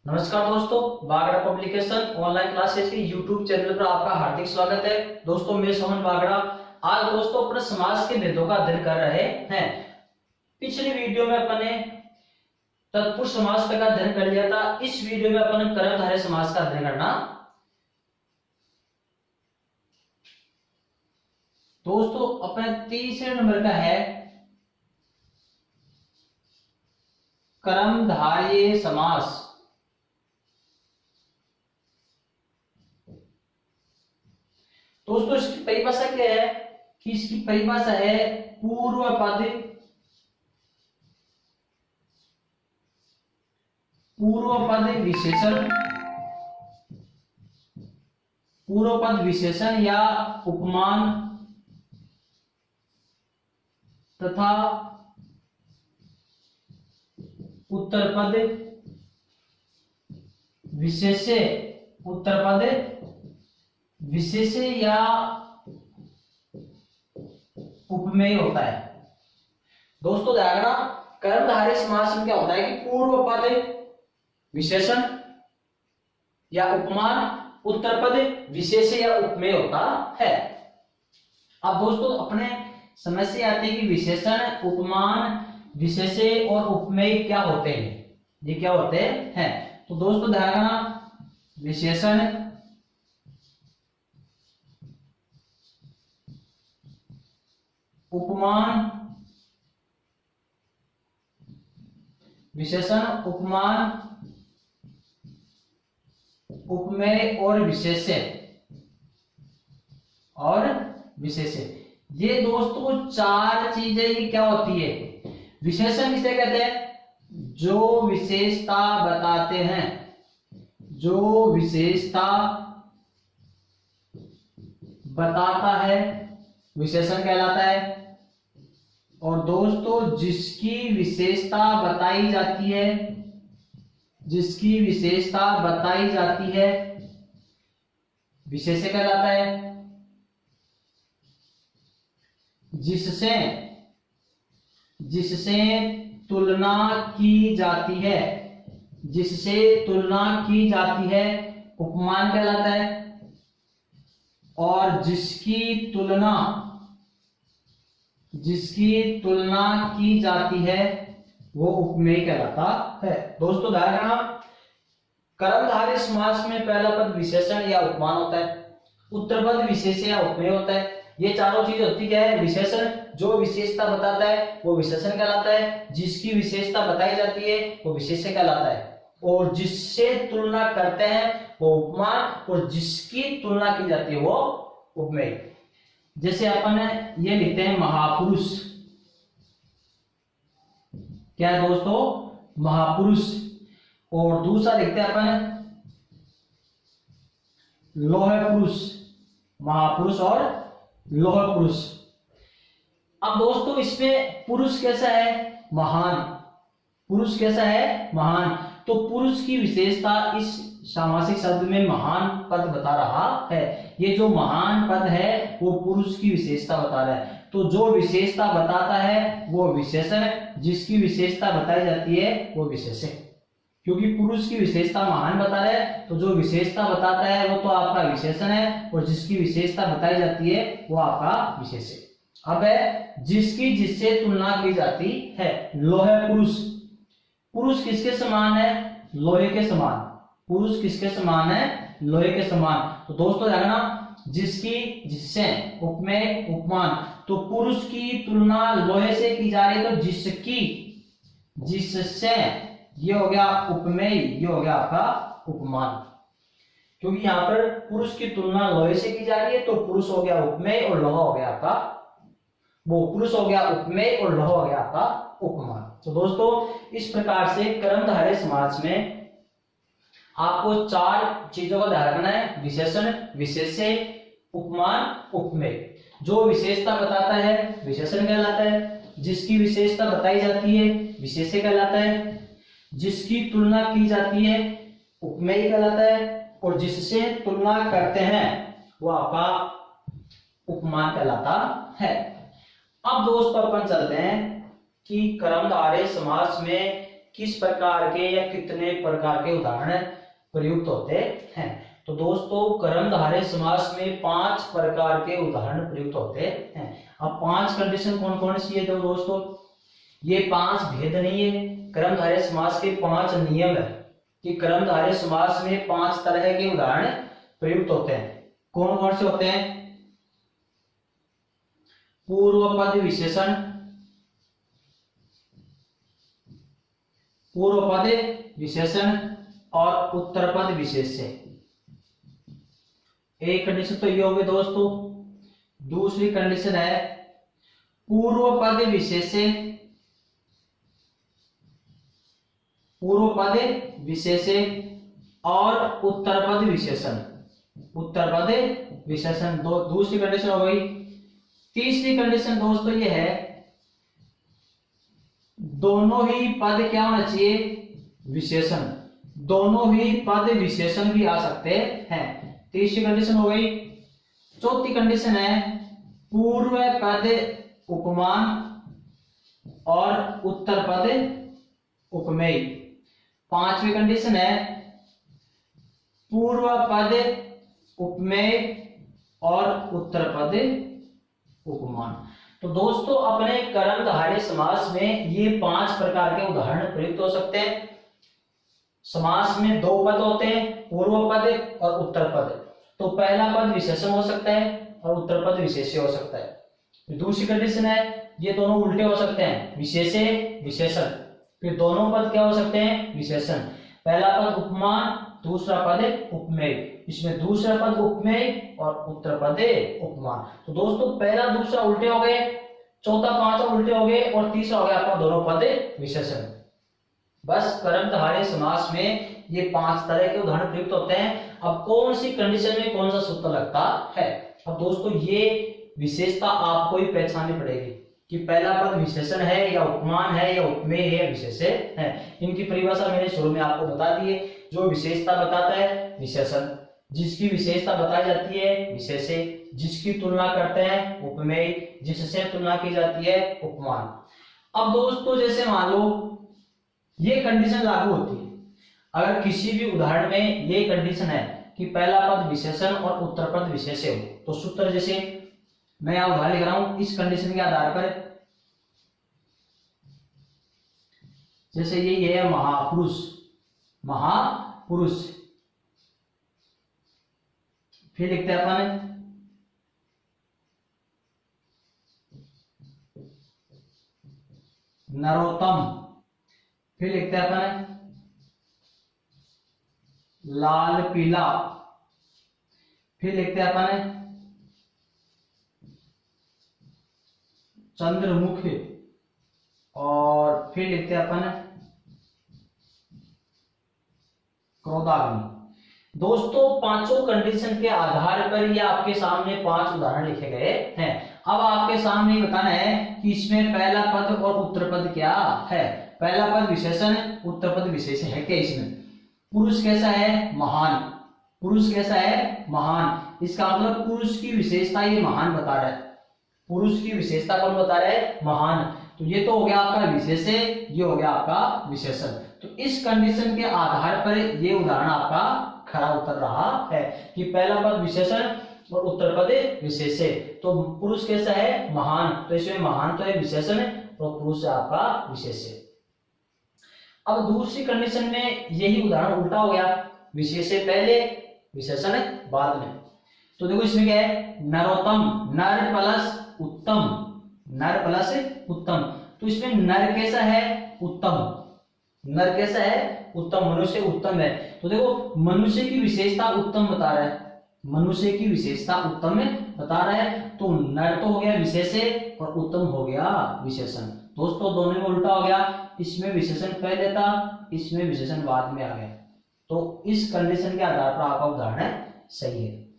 नमस्कार दोस्तों, Bagda publication online classes के यूट्यूब चैनल पर आपका हार्दिक स्वागत है। दोस्तों मैं सोहन बागड़ा आज दोस्तों अपने समाज के भेदों का अध्ययन कर रहे हैं। पिछली वीडियो में अपन ने तत्पुरुष समास का अध्ययन कर लिया था। इस वीडियो में अपन कर्मधारय समास का अध्ययन करना। दोस्तों अपने तीसरे नंबर का है कर्मधारय समास। दोस्तों इसकी परिभाषा क्या है कि इसकी परिभाषा है पूर्व पद विशेषण, पूर्व पद विशेषण या उपमान तथा उत्तर पद विशेष्य, उत्तर पद विशेष्य या उपमेय होता है। दोस्तों ध्यान रखना, कर्मधारय समास में क्या होता है कि पूर्व पद विशेषण या उपमान, उत्तर पद विशेष्य या उपमेय होता है। अब दोस्तों अपने समस्या आती है कि विशेषण, उपमान, विशेष्य और उपमेय क्या होते हैं, ये क्या होते हैं। तो दोस्तों ध्यान रखना, विशेषण, उपमान, विशेषण, उपमान, उपमेय और विशेष्य ये दोस्तों चार चीजें ये क्या होती है। विशेषण किसे कहते हैं, जो विशेषता बताते हैं, जो विशेषता बताता है विशेषण कहलाता है। और दोस्तों जिसकी विशेषता बताई जाती है, जिसकी विशेषता बताई जाती है विशेष्य कहलाता है। जिससे जिससे तुलना की जाती है, जिससे तुलना की जाती है उपमान कहलाता है। और जिसकी तुलना की जाती है वो उपमेय कहलाता है। दोस्तों ध्यान रखना, कर्मधारय समास में पहला पद विशेषण या उपमान होता है, उत्तर पद विशेष्य या उपमेय होता है। ये चारों चीजें होती क्या है, विशेषण जो विशेषता बताता है वो विशेषण कहलाता है, जिसकी विशेषता बताई जाती है वो विशेष्य कहलाता है, और जिससे तुलना करते हैं वो उपमान, और जिसकी तुलना की जाती है वो उपमेय। जैसे अपन ये लिखते हैं महापुरुष, क्या है दोस्तों, महापुरुष। और दूसरा लिखते हैं अपन लौह पुरुष, महापुरुष और लौह पुरुष। अब दोस्तों इसमें पुरुष कैसा है, महान। पुरुष कैसा है, महान। तो पुरुष की विशेषता इस सामासिक शब्द में महान पद बता रहा है। ये जो महान पद है वो पुरुष की विशेषता बता रहा है। तो जो विशेषता बताता है वो विशेषण, जिसकी विशेषता बताई जाती है वो विशेष्य। क्योंकि पुरुष की विशेषता महान बता रहा है तो जो विशेषता बताता है वो तो आपका विशेषण है, और जिसकी विशेषता बताई जाती है वो आपका विशेष्य। अब है जिसकी जिससे तुलना की जाती है, लोहे पुरुष। पुरुष किसके समान है, लोहे के समान। पुरुष किसके समान है, लोहे के समान। तो दोस्तों देखना, जिसकी जिससे उपमेय उपमान, तो पुरुष की तुलना लोहे से की जा रही है तो जिसकी जिससे ये हो गया उपमेय, ये हो गया आपका उपमान। क्योंकि यहाँ पर पुरुष की तुलना लोहे से की जा रही है तो पुरुष हो गया उपमेय और लोहा हो गया आपका, वो पुरुष हो गया उपमेय और लोहा हो गया आपका उपमान। तो दोस्तों इस प्रकार से कर्मधारय समास में आपको चार चीजों का ध्यान रखना है, विशेषण, विशेष्य, उपमान, उपमेय। जो विशेषता बताता है विशेषण कहलाता है, जिसकी विशेषता बताई जाती है विशेष्य कहलाता है, जिसकी तुलना की जाती है उपमेय कहलाता है, और जिससे तुलना करते हैं वो आपका उपमान कहलाता है। अब दोस्तों अपन चलते हैं कि कर्मधारय समास में किस प्रकार के या कितने प्रकार के उदाहरण प्रयुक्त होते हैं। तो दोस्तों कर्मधारय समास में 5 प्रकार के उदाहरण प्रयुक्त होते हैं। अब 5 कंडीशन कौन कौन सी है? तो दोस्तों ये 5 भेद नहीं है, कर्मधारय समास के 5 नियम है कि कर्मधारय समास में 5 तरह के उदाहरण प्रयुक्त होते हैं। कौन कौन से होते हैं? पूर्व पद विशेषण, पूर्व पद विशेषण और उत्तर पद विशेष्य। एक कंडीशन तो ये होगी दोस्तों। दूसरी कंडीशन है पूर्व पद विशेष्य, पूर्व पद विशेष्य और उत्तर पद विशेषण, उत्तर पद विशेषण। दूसरी कंडीशन हो गई। तीसरी कंडीशन दोस्तों ये है दोनों ही पद क्या होना चाहिए? विशेषण। दोनों ही पद विशेषण भी आ सकते हैं। तीसरी कंडीशन हो गई। चौथी कंडीशन है पूर्व पद उपमान और उत्तर पद उपमेय। पांचवी कंडीशन है पूर्व पद उपमेय और उत्तर पद उपमान। तो दोस्तों अपने कर्मधारय समास में ये 5 प्रकार के उदाहरण प्रयुक्त हो सकते हैं। समास में 2 पद होते हैं, पूर्व पद और उत्तर पद। तो पहला पद विशेषण हो सकता है और उत्तर पद विशेष्य हो सकता है। दूसरी कंडीशन है ये दोनों उल्टे हो सकते हैं, विशेष्य विशेषण। फिर दोनों पद क्या हो सकते हैं? विशेषण। पहला पद उपमान, दूसरा पद उपमेय। इसमें दूसरा पद उपमेय और उत्तर पद उपमान। तो दोस्तों पहला दूसरा उल्टे हो गए, चौथा पांचवा उल्टे हो गए और तीसरा हो गया आपका दोनों पद विशेषण। बस कर्मधारय समास में ये 5 तरह के उदाहरण प्रयुक्त होते हैं। अब कौन सी कंडीशन में कौन सा सूत्र लगता है? अब दोस्तों ये विशेषता आपको ही पहचाननी पड़ेगी कि पहला पद विशेषण है या उपमान है या उपमेय है या विशेष्य है। इनकी परिभाषा मैंने शुरू में आपको बता दी है। जो विशेषता बताता है विशेषण, जिसकी विशेषता बताई जाती है विशेष्य, जिसकी तुलना करते हैं उपमेय, जिससे तुलना की जाती है उपमान। अब दोस्तों जैसे मान लो ये कंडीशन लागू होती है, अगर किसी भी उदाहरण में ये कंडीशन है कि पहला पद विशेषण और उत्तर पद विशेष्य हो, तो सूत्र जैसे मैं यहां उदाहरण लिख रहा हूं इस कंडीशन के आधार पर, जैसे ये है महापुरुष, महापुरुष। फिर लिखते हैं अपन नरोत्तम। फिर लिखते हैं अपन लाल पीला। फिर लिखते हैं अपन चंद्रमुख। और फिर लिखते हैं अपन क्रोधाग्नि। दोस्तों पांचों कंडीशन के आधार पर ये आपके सामने 5 उदाहरण लिखे गए हैं। अब आपके सामने बताना है कि इसमें पहला पद और उत्तर पद क्या है। पहला पद विशेषण, उत्तर पद विशेष्य है क्या? इसमें पुरुष कैसा है? महान। पुरुष कैसा है? महान। इसका मतलब पुरुष की विशेषता ये महान बता रहा है। पुरुष की विशेषता कौन बता रहा है? महान। तो ये तो हो गया आपका विशेष्य, ये हो गया आपका विशेषण। तो इस कंडीशन के आधार पर ये उदाहरण आपका खरा उतर रहा है कि पहला पद विशेषण और उत्तर पद विशेष्य। तो पुरुष कैसा है? महान। तो इसमें महान तो है विशेषण और पुरुष है आपका विशेष्य। अब दूसरी कंडीशन में यही उदाहरण उल्टा हो गया, विशेष्य पहले विशेषण बाद में। तो देखो इसमें क्या है? नरोत्तम, नर प्लस उत्तम, नर प्लस उत्तम। तो इसमें नर कैसा है? उत्तम। नर कैसा है? उत्तम। मनुष्य उत्तम है। तो देखो मनुष्य की विशेषता उत्तम बता रहा है, मनुष्य की विशेषता उत्तम बता रहा है। तो नर तो हो गया विशेष्य और उत्तम हो गया विशेषण। दोस्तों दोनों में उल्टा हो गया, इसमें विशेषण पहले था, इसमें विशेषण बाद में आ गया। तो इस कंडीशन के आधार पर आपका उदाहरण सही है।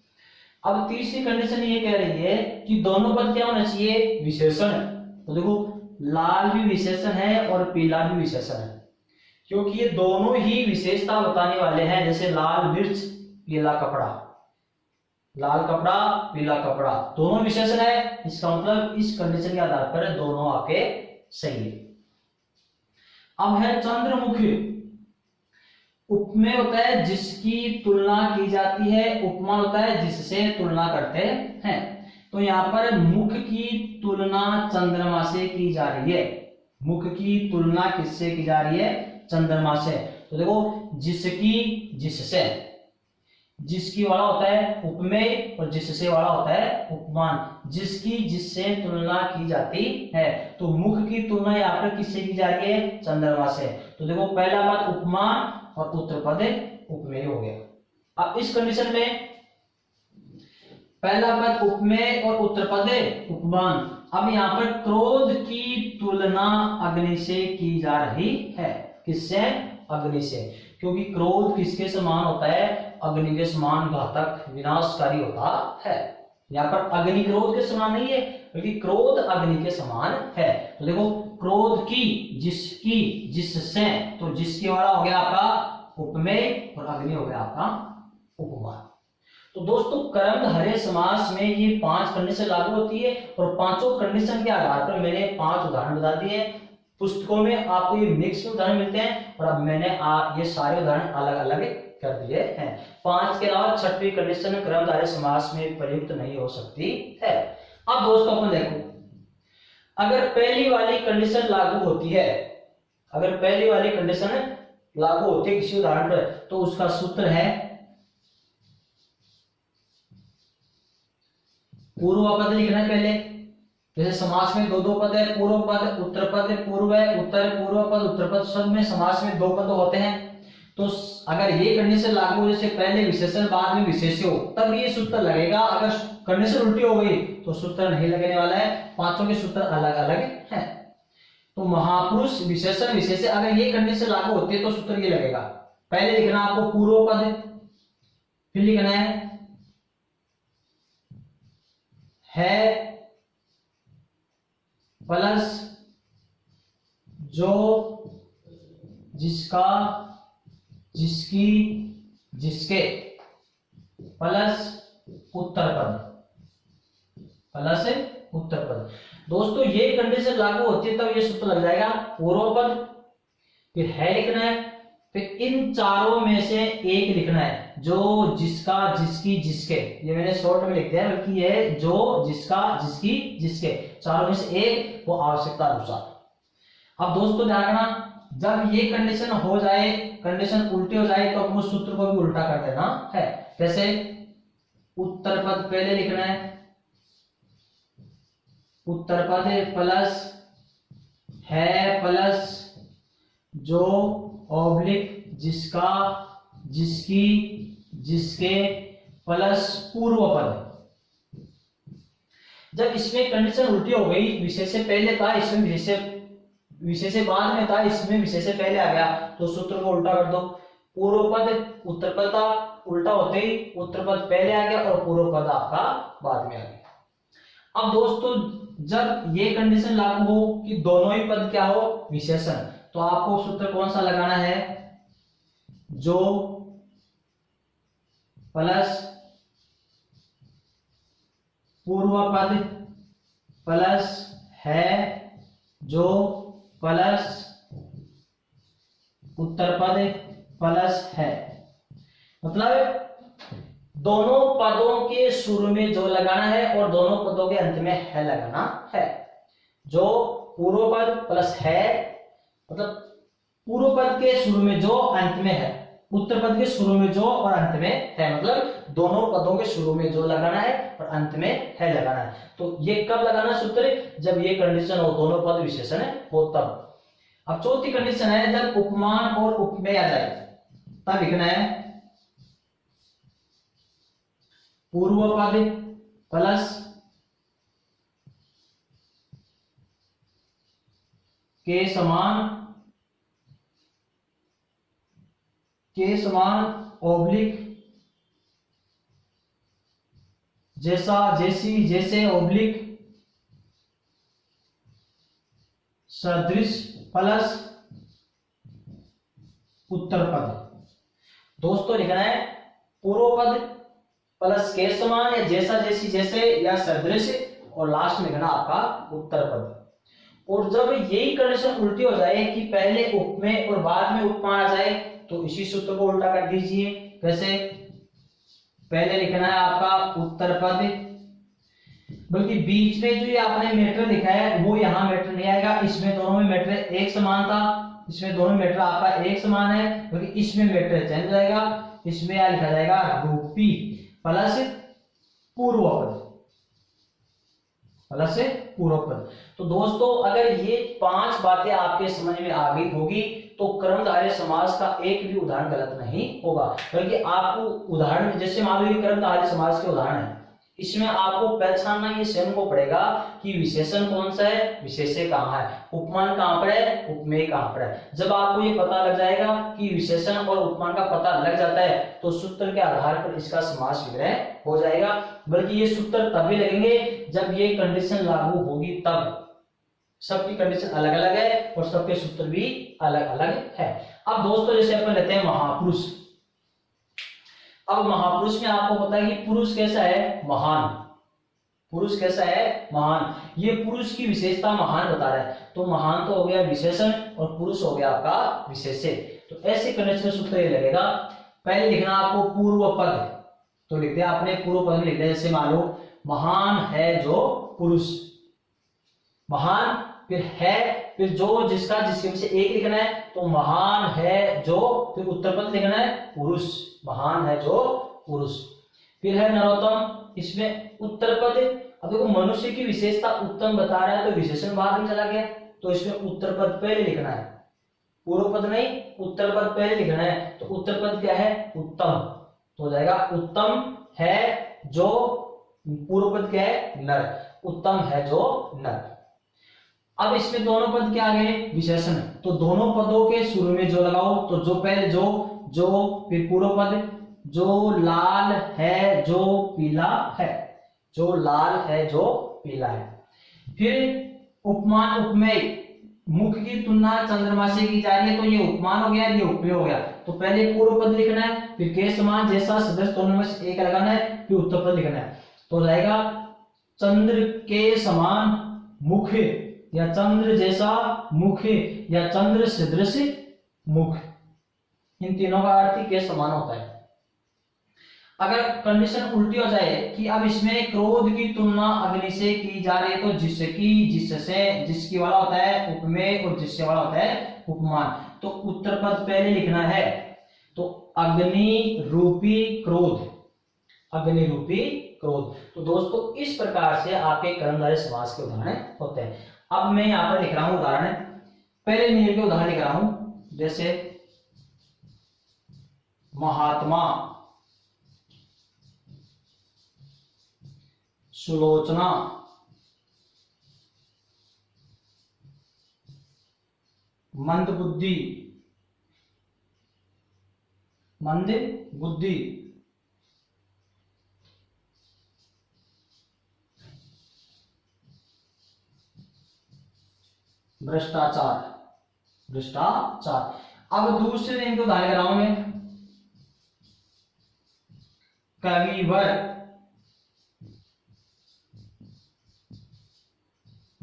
अब तीसरी कंडीशन ये कह रही है कि दोनों पद क्या होना चाहिए? विशेषण। तो देखो लाल भी विशेषण है और पीला भी विशेषण है, क्योंकि ये दोनों ही विशेषता बताने वाले हैं। जैसे लाल मिर्च, पीला कपड़ा, लाल कपड़ा, पीला कपड़ा, दोनों विशेषण है। इसका मतलब इस कंडीशन के आधार पर दोनों आपके सही है। अब है चंद्रमुखी। उपमेय होता है जिसकी तुलना की जाती है, उपमान होता है जिससे तुलना करते हैं। तो यहाँ पर मुख की तुलना चंद्रमा से की जा रही है। मुख की तुलना किससे की जा रही है? चंद्रमा से। तो देखो, जिसकी जिससे, जिसकी वाला होता है उपमेय और जिससे वाला होता है उपमान। जिसकी जिससे तुलना की जाती है, तो मुख की तुलना यहाँ पर किससे की जा रही है? चंद्रमा से। तो देखो, पहला पद उपमान और उत्तर पद उपमेय हो गया। अब इस कंडीशन में पहला पद उपमेय और उत्तर पद उपमान। अब यहाँ पर क्रोध की तुलना अग्नि से की जा रही है। किससे? अग्नि से। क्योंकि क्रोध किसके समान होता है? अग्नि के समान घातक विनाशकारी होता है। यहाँ पर अग्नि क्रोध के समान नहीं है, बल्कि क्रोध अग्नि के समान है। तो देखो, क्रोध की जिसकी जिससे, तो जिसकी वाला हो गया आपका उपमेय और अग्नि हो गया आपका उपमान। तो दोस्तों, कर्मधारय समास में ये 5 कंडीशन लागू होती है और पांचों कंडीशन के आधार पर मैंने 5 उदाहरण बता दिए हैं। पुस्तकों में आपको ये मिक्स उदाहरण मिलते हैं और अब मैंने ये सारे उदाहरण अलग अलग कर दिए हैं। 5 के अलावा 6वीं कंडीशन कर्मधारय समास में प्रयुक्त नहीं हो सकती है। अब दोस्तों, अपन देखो, अगर पहली वाली कंडीशन लागू होती है, अगर पहली वाली कंडीशन लागू होती है किसी उदाहरण पर, तो उसका सूत्र है पूर्व पद लिखना है पहले। जैसे समास में दो पद है, पूर्व पद उत्तर पद, पूर्व है उत्तर, पूर्व पद उत्तर पद, सब में समास में 2 पद होते हैं। तो अगर ये कंडीशन लागू हो, जैसे पहले विशेषण बाद में विशेष्य हो, तब ये सूत्र लगेगा। अगर कंडीशन उल्टी हो गई तो सूत्र नहीं लगने वाला है। पांचों के सूत्र अलग अलग हैं। तो महापुरुष विशेषण विशेष्य, अगर ये कंडीशन लागू होती है तो सूत्र ये लगेगा। पहले लिखना आपको पूर्व पद, फिर लिखना है प्लस जो जिसका जिसकी जिसके प्लस उत्तर पद, प्लस उत्तर पद। दोस्तों, ये कंडीशन लागू होती है तब ये सूत्र लग जाएगा। पूर्व पद, फिर है लिखना है, फिर इन चारों में से एक लिखना है, जो जिसका जिसकी जिसके। ये मैंने शॉर्ट में लिख दिया, बल्कि ये जो जिसका जिसकी जिसके, चारों में से एक, वो आवश्यकता अनुसार। अब दोस्तों ध्यान रखना, जब ये कंडीशन हो जाए, कंडीशन उल्टी हो जाए, तो अपन उस सूत्र को भी उल्टा कर देना है। कैसे? उत्तर पद पहले लिखना है, उत्तर पद प्लस है प्लस जो ऑब्लिक जिसका जिसकी जिसके प्लस पूर्व पद। जब इसमें कंडीशन उल्टी हो गई, विशेष से पहले था, इसमें विशेष से बाद में था, इसमें विशेष से पहले आ गया, तो सूत्र को उल्टा कर दो। पूर्व पद उत्तर पद था, उल्टा होते ही उत्तर पद पहले आ गया और पूर्व पद आपका बाद में आ गया। अब दोस्तों, जब ये कंडीशन लागू हो कि दोनों ही पद क्या हो? विशेषण, तो आपको सूत्र कौन सा लगाना है? जो प्लस पूर्व पद प्लस है जो प्लस उत्तर पद प्लस है। मतलब दोनों पदों के शुरू में जो लगाना है और दोनों पदों के अंत में है लगाना है। जो पूर्व पद प्लस है, मतलब पूर्व पद के शुरू में जो अंत में है, उत्तर पद के शुरू में जो और अंत में है, मतलब दोनों पदों के शुरू में जो लगाना है और अंत में है लगाना है। तो ये कब लगाना सूत्र? जब ये कंडीशन हो, दोनों पद विशेषण हो तब। अब चौथी कंडीशन है, जब उपमान और उपमेय आ जाए, तब लिखना है पूर्व पद प्लस के समान ऑब्लिक जैसा जैसी जैसे ऑब्लिक सदृश प्लस उत्तर पद। दोस्तों लिखना है पूर्व पद प्लस के समान या जैसा जैसी जैसे या सदृश, और लास्ट में लिखना आपका उत्तर पद। और जब यही कंडीशन उल्टी हो जाए कि पहले उपमेय और बाद में उपमा आ जाए, तो इसी सूत्र को उल्टा कर दीजिए। कैसे? पहले लिखना है आपका उत्तर पद, बल्कि बीच में जो ये आपने मीटर लिखा है वो यहाँ मीटर नहीं आएगा, इसमें दोनों में मीटर एक समान था, इसमें दोनों मीटर आपका एक समान है, बल्कि इसमें मीटर चेंज हो जाएगा, इसमें यह लिखा जाएगा रूपी प्लस पूर्व पद, प्लस पूर्व पद। तो दोस्तों अगर ये 5 बातें आपके समझ में आ गई होगी तो कर्मधारय समास का एक भी उदाहरण गलत नहीं होगा, बल्कि आपको उदाहरण, जैसे मान लो ये कर्मधारय समास के उदाहरण है, इसमें आपको पहचानना ये स्वयं को पड़ेगा कि विशेषण कौन सा है, विशेष्य कहाँ है, उपमान कहाँ पर है, उपमेय कहाँ पर है। जब आपको ये पता लग जाएगा कि विशेषण और उपमान का पता लग जाता है तो सूत्र के आधार पर इसका समास विग्रह हो जाएगा। बल्कि ये सूत्र तभी लगेंगे जब ये कंडीशन लागू होगी, तब। सबकी कंडीशन अलग अलग है और सबके सूत्र भी अलग अलग है। अब दोस्तों जैसे अपन लेते हैं महापुरुष। अब महापुरुष में आपको पता है कि पुरुष कैसा है, महान। पुरुष कैसा है, महान। ये पुरुष की विशेषता महान बता रहा है, तो महान तो हो गया विशेषण और पुरुष हो गया आपका विशेष्य। तो ऐसे कंडीशन सूत्र ये लगेगा। पहले लिखना आपको पूर्व पद, तो लिखते हैं आपने पूर्व पद में लिखते हैं, जैसे मान लो महान है जो पुरुष, महान फिर है फिर जो जिसका जिसके से एक लिखना है, तो महान है जो, फिर उत्तर पद लिखना है पुरुष, महान है जो पुरुष। फिर है नरोत्तम, इसमें उत्तर पद। अब देखो मनुष्य की विशेषता उत्तम बता रहा है तो विशेषण बाद में चला गया, तो इसमें उत्तर पद पहले लिखना है, पूर्व पद नहीं, उत्तर पद पहले लिखना है। तो उत्तर पद क्या है, उत्तम, तो हो जाएगा उत्तम है जो, पूर्व पद क्या है, नर, उत्तम है जो नर। अब इसमें दोनों पद क्या आ गए, विशेषण। तो दोनों पदों के शुरू में जो लगाओ, तो जो पहले जो फिर पूर्व पद, जो लाल है जो पीला है, जो लाल है जो पीला है। फिर उपमान उपमेय, मुख की तुलना चंद्रमा से की जा रही है, तो ये उपमान हो गया, ये उपमेय हो गया। तो पहले पूर्व पद लिखना है, फिर के समान जैसा सदस्य दोनों में से एक लगाना है, फिर उत्तर पद लिखना है। तो हो जाएगा चंद्र के समान मुख, या चंद्र जैसा मुख, या चंद्र सदृश मुख। इन तीनों का अर्थ ही के समान होता है। अगर कंडीशन उल्टी हो जाए कि अब इसमें क्रोध की तुलना अग्नि से की जा रही है, तो जिससे जिसकी वाला होता है उपमेय और जिससे वाला होता है उपमान। तो उत्तर पद पहले लिखना है, तो अग्नि रूपी क्रोध, अग्नि रूपी क्रोध। तो दोस्तों इस प्रकार से आपके कर्मधारय समास के उदाहरण होते हैं। अब मैं यहां पर लिख रहा हूं उदाहरण, पहले नियर के उदाहरण लिख रहा हूं, जैसे महात्मा, सुलोचना, मंदबुद्धि, मंदबुद्धि, भ्रष्टाचार, भ्रष्टाचार। अब दूसरे दिन को उदाहरण कर रहा हूं मैं, कविवर,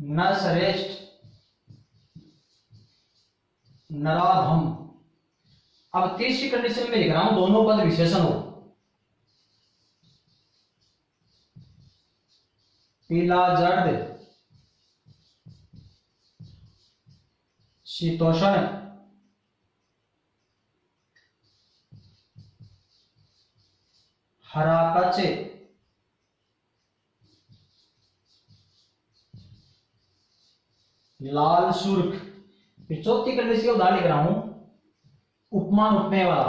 नरश्रेष्ठ, नराधम। अब तीसरी कंडीशन में लिख रहा हूं दोनों पद विशेषण हो, पीला जर्द, शीतोष्ण, हरा कच्चे, लाल सुर्ख। फिर चौथी कंडीशन का उदाहरण लिख रहा हूं उपमान उपमेय वाला,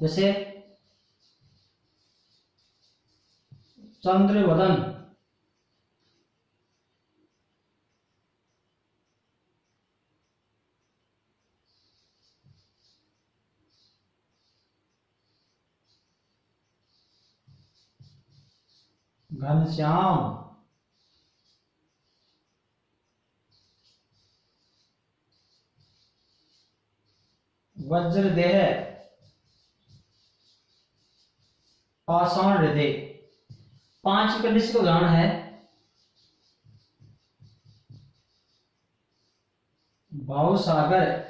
जैसे चंद्रवदन, घनश्याम, वज्रदेह, पाषाण हृदय। 5 कंडीशन का उदाहरण है। भावसागर,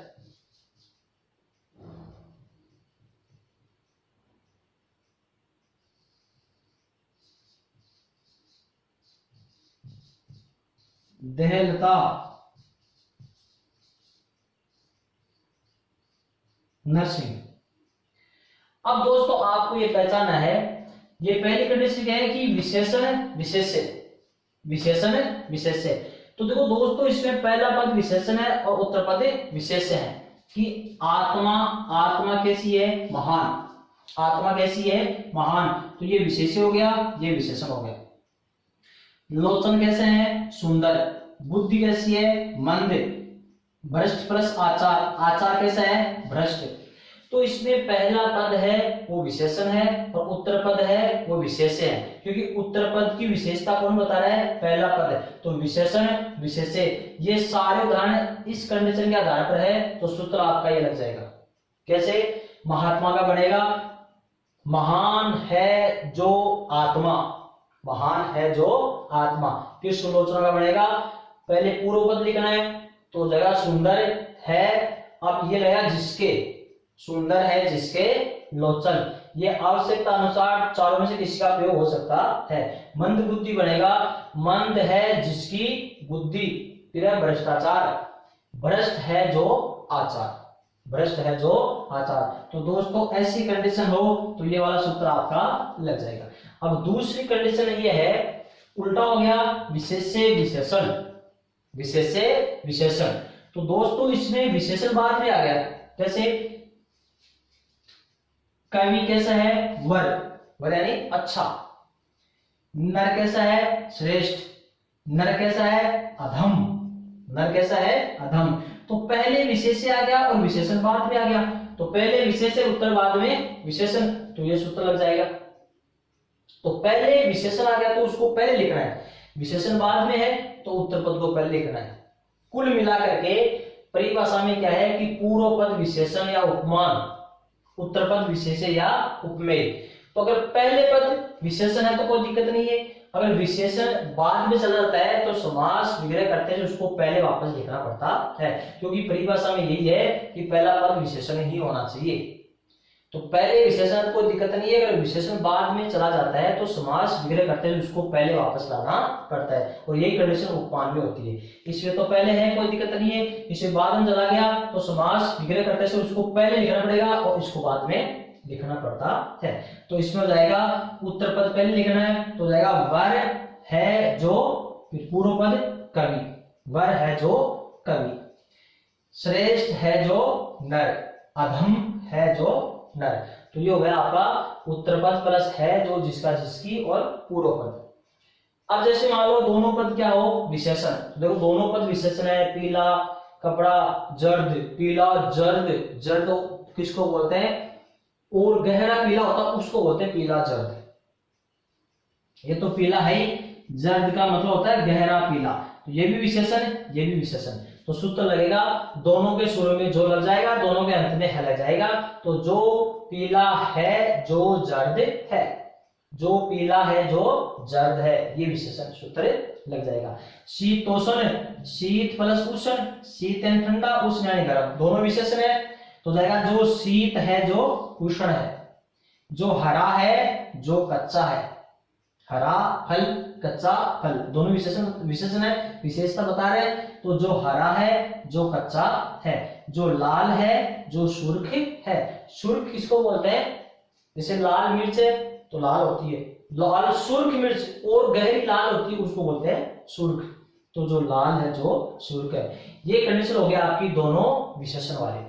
देहलता, नरसिंह। अब दोस्तों आपको ये पहचाना है, ये पहली कंडीशन क्या है कि विशेषण विशेष्य, विशेषण विशेष्य। तो देखो दोस्तों इसमें पहला पद विशेषण है और उत्तर पद विशेष्य है कि आत्मा, आत्मा कैसी है, महान, आत्मा कैसी है, महान। तो ये विशेष्य हो गया, ये विशेषण हो गया। लोचन कैसे हैं, सुंदर। बुद्धि कैसी है, मंद। भ्रष्ट प्लस आचार, आचार कैसा है, भ्रष्ट। तो इसमें पहला पद है वो विशेषण है और उत्तर पद है वो विशेष्य है, क्योंकि उत्तर पद की विशेषता कौन बता रहा है, पहला पद है। तो विशेषण विशेष्य, ये सारे उदाहरण इस कंडीशन के आधार पर है। तो सूत्र आपका ये लग जाएगा। कैसे, महात्मा का बनेगा, महान है जो आत्मा, महान है जो आत्मा। फिर सुलोचना का बनेगा, पहले पूर्व पद लिखना है तो जगह सुंदर है, अब ये लगेगा जिसके, सुंदर है जिसके लोचन। ये आवश्यकता अनुसार चारों में से किसी का प्रयोग हो सकता है। मंद बुद्धि बनेगा, मंद है जिसकी बुद्धि। फिर है भ्रष्टाचार, भ्रष्ट है जो आचार, भ्रष्ट है जो आचार। तो दोस्तों ऐसी कंडीशन हो तो ये वाला सूत्र आपका लग जाएगा। अब दूसरी कंडीशन ये है, उल्टा हो गया, विशेष्य विशेषण, विशेष्य विशेषण। तो दोस्तों इसमें विशेषण बाद में आ गया। कैसे, कवि कैसा है, वर, वर यानी अच्छा। नर कैसा है, श्रेष्ठ। नर कैसा है, अधम। नर कैसा है, अधम। तो पहले विशेष्य आ गया और विशेषण बाद में आ गया। तो पहले विशेष्य, उत्तर बाद में विशेषण, तो ये सूत्र लग जाएगा। तो पहले विशेषण आ गया तो उसको पहले लिखना है, विशेषण बाद में है तो उत्तर पद को पहले लिखना है। कुल मिलाकर के परिभाषा में क्या है कि पूर्व पद विशेषण या उपमान, उत्तर पद विशेष्य या उपमेय। तो अगर पहले पद विशेषण है तो कोई दिक्कत नहीं है, अगर विशेषण बाद में चला जाता है तो समास विग्रह करते हैं उसको पहले वापस लिखना पड़ता है, क्योंकि परिभाषा में यही है कि पहला पद विशेषण ही होना चाहिए। तो पहले विशेषण कोई दिक्कत नहीं है, अगर विशेषण बाद में चला जाता है तो समास विग्रह करते हैं उसको पहले वापस लाना पड़ता है, और यही कंडीशन उपमान में होती है। इसमें तो पहले है कोई दिक्कत नहीं है, इसमें बाद में चला गया तो समास विग्रह करते हैं उसको पहले लिखना पड़ेगा और इसको बाद में लिखना पड़ता है। तो इसमें हो जाएगा उत्तर पद पहले लिखना है तो हो जाएगा वर है जो, फिर पूर्व पद कवि, वर है जो कवि। श्रेष्ठ है जो नर, अधम है जो नर। तो ये हो गया आपका उत्तर पद प्लस है जो जिसका जिसकी और पूर्व पद। अब जैसे मान लो दोनों पद क्या हो, विशेषण। देखो दोनों पद विशेषण है, पीला कपड़ा जर्द, पीला जर्द, जर्द किसको बोलते हैं, और गहरा पीला होता है उसको बोलते हैं पीला जर्द। ये तो पीला है ही, जर्द का मतलब होता है गहरा पीला। तो ये भी विशेषण है, ये भी विशेषण। तो सूत्र लगेगा, दोनों के शुरू में जो लग जाएगा, दोनों के अंत में है लग जाएगा। तो जो पीला है जो जर्द है, जो पीला है जो जर्द है, ये विशेषण सूत्र लग जाएगा। शीतोष्ण, शीत प्लस उष्ण, शीत यानी ठंडा, उष्ण यानी गर्म, दोनों विशेषण है। तो जाएगा जो शीत है जो उष्ण है, जो हरा है जो कच्चा है, हरा फल कच्चा फल, दोनों विशेषण विशेषण है, विशेषता बता रहे हैं। तो जो हरा है जो कच्चा है, जो लाल है जो सुर्ख है। सुर्ख किसको बोलते हैं, जैसे लाल मिर्च है तो लाल होती है, लाल सुर्ख मिर्च और गहरी लाल होती है उसको बोलते हैं सुर्ख। तो जो लाल है जो सुर्ख है। ये कंडीशन हो गया आपकी दोनों विशेषण वाले।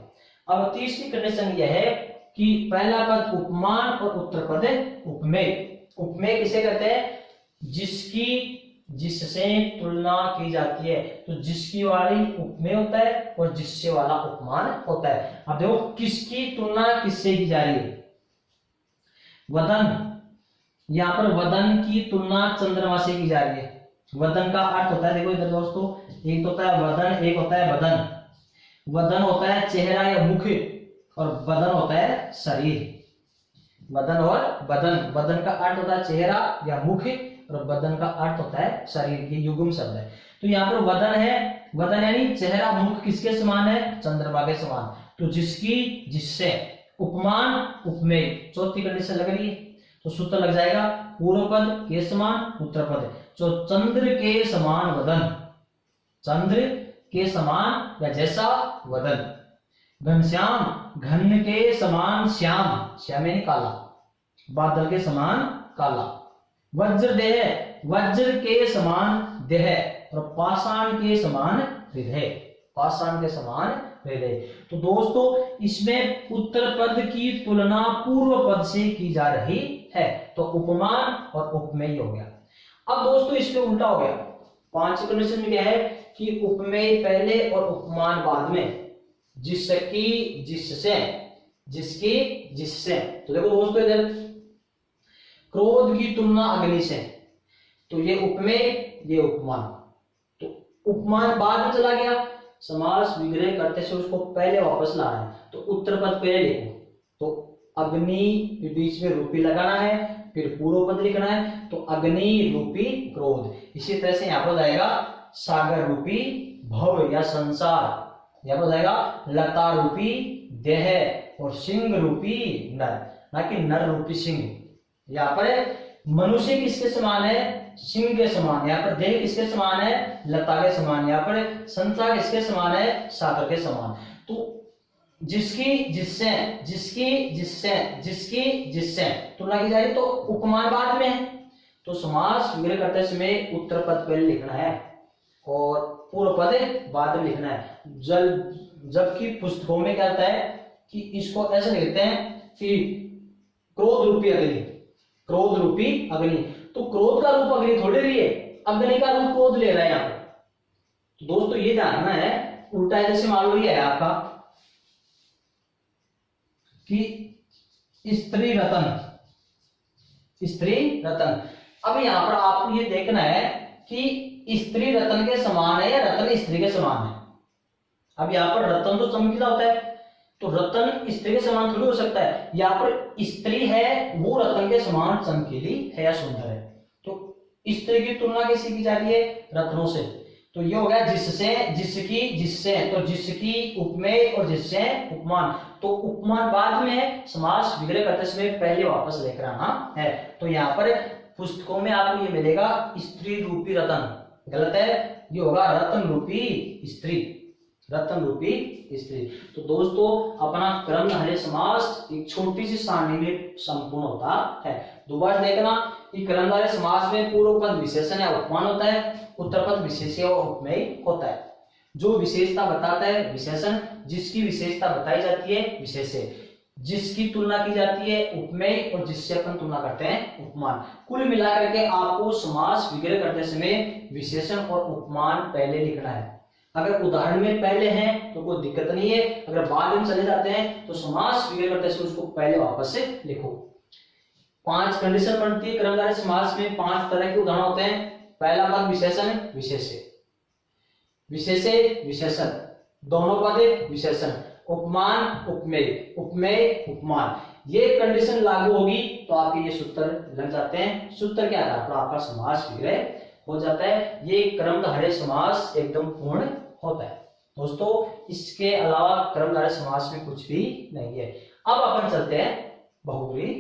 अब तीसरी कंडीशन यह है कि पहला पद उपमान और उत्तर पद उपमेय। उपमेय किसे कहते हैं, जिसकी जिससे तुलना की जाती है। तो जिसकी वाली उपमेय होता है और जिससे वाला उपमान होता है। अब देखो किसकी तुलना किससे की जा रही है, वदन, यहां पर वदन की तुलना चंद्रमा से की जा रही है। वदन का अर्थ होता है, देखो इधर दोस्तों, एक होता है वदन, एक होता है बदन। वदन होता है चेहरा या मुख और बदन होता है शरीर। वदन और बदन, बदन का अर्थ होता है चेहरा या मुख और बदन का अर्थ होता है शरीर, ये युग्म शब्द है। तो यहाँ पर वदन है, वदन यानी चेहरा, मुख किसके समान है? चंद्रमा के समान। तो जिसकी, जिससे, उपमान, उपमेय, चौथी कंडीशन लग रही है। तो सूत्र लग जाएगा पूर्व पद के समान उत्तर पद। जो चंद्र के समान वदन, चंद्र के समान या जैसा वदन। घनश्याम, घन के समान श्याम, श्याम यानी काला, बादल के समान काला। वज्र देह, वज्र के समान देह, और पाषाण के समान हृदय, पाषाण के समान हृदय। तो दोस्तों इसमें उत्तर पद की तुलना पूर्व पद से की जा रही है। तो उपमान और उपमेय हो गया। अब दोस्तों इसमें उल्टा हो गया। 5 कंडीशन में क्या है कि उपमेय पहले और उपमान बाद में, जिसकी, जिससे, जिसकी, जिससे। तो देखो दोस्तों इधर क्रोध की तुलना अग्नि से, तो ये उपमेय, ये उपमान। तो उपमान बाद में चला गया, समास विग्रह करते से उसको पहले वापस लाना है। तो उत्तर पद पहले लिखो, तो अग्नि के बीच में रूपी लगाना है, फिर पूर्व पद लिखना है। तो अग्नि रूपी क्रोध। इसी तरह से यहाँ पर जाएगा सागर रूपी भव या संसार, यहाँ पर जाएगा लता रूपी देह और सिंह रूपी नर, ना कि नर रूपी सिंह। यहाँ पर मनुष्य किसके समान है? सिंह के समान। यहाँ पर देह किसके समान है? लता के समान। यहाँ पर संसार किसके समान है? सागर के समान। तो जिसकी, जिससे, जिसकी, जिससे, जिसकी, जिससे तुलना की जा रही, तो उपमान बाद में है। तो समास विग्रह करते समय उत्तर पद पहले लिखना है और पूर्व पद बाद में लिखना है। जबकि पुस्तकों में क्या होता है कि इसको ऐसे लिखते हैं कि क्रोध रूपी अग्नि, क्रोध रूपी अग्नि। तो क्रोध का रूप अग्नि थोड़ी रही है, अग्नि का रूप क्रोध ले रहा है यहाँ पर। तो दोस्तों ये जानना है, उल्टा जैसे मान लो ये है आपका कि स्त्री रतन, स्त्री रतन। अब यहाँ पर आपको ये देखना है कि स्त्री रतन के समान है या रतन स्त्री के समान है। अब यहाँ पर रतन तो चमकीला होता है, तो रतन स्त्री के समान थोड़ी हो सकता है। यहाँ पर स्त्री है वो रतन के समान चमकीली है या सुंदर है। तो स्त्री की तुलना कैसे की जा रही है? रत्नों से। तो ये हो गया जिससे, जिसकी, जिससे। तो जिसकी उपमेय और जिससे उपमान। तो उपमान बाद में है, समास विग्रह करते समय पहले वापस लेकर आना है। तो यहाँ पर पुस्तकों में आपको ये मिलेगा स्त्री रूपी रतन, गलत है, ये होगा रत्न रूपी स्त्री, रत्न रूपी स्त्री। तो दोस्तों अपना कर्मधारय समास एक छोटी सी सारणी में संपूर्ण होता है। दोबारा देखना कि कर्मधारय समास में पूर्व पद विशेषण या उपमान होता है, उत्तर पद विशेष्य और उपमेय होता है। जो विशेषता बताता है विशेषण, जिसकी विशेषता बताई जाती है विशेष्य, जिसकी तुलना की जाती है उपमेय और जिससे अपन तुलना करते हैं उपमान। कुल मिलाकर के आपको समास विग्रह करते समय विशेषण और उपमान पहले लिखना है। अगर उदाहरण में पहले हैं तो कोई दिक्कत नहीं है, अगर बाद में चले जाते हैं तो समास विग्रह करते समय उसको पहले वापस से लिखो। 5 कंडीशन बनती है कर्मधारय समास में। 5 तरह के उदाहरण होते हैं। पहला पद विशेषण, विशेष्य, विशेष्य, विशेषण, दोनों पद विशेषण, उपमान, उपमेय, उपमेय, उपमान। ये कंडीशन लागू होगी तो आपके ये सूत्र लग जाते हैं। सूत्र के आधार पर आपका समास विग्रह हो जाता है। ये कर्मधारय समास एकदम पूर्ण होता है। दोस्तों इसके अलावा कर्मधारय समास में कुछ भी नहीं है। अब अपन चलते हैं बहुब्रीहि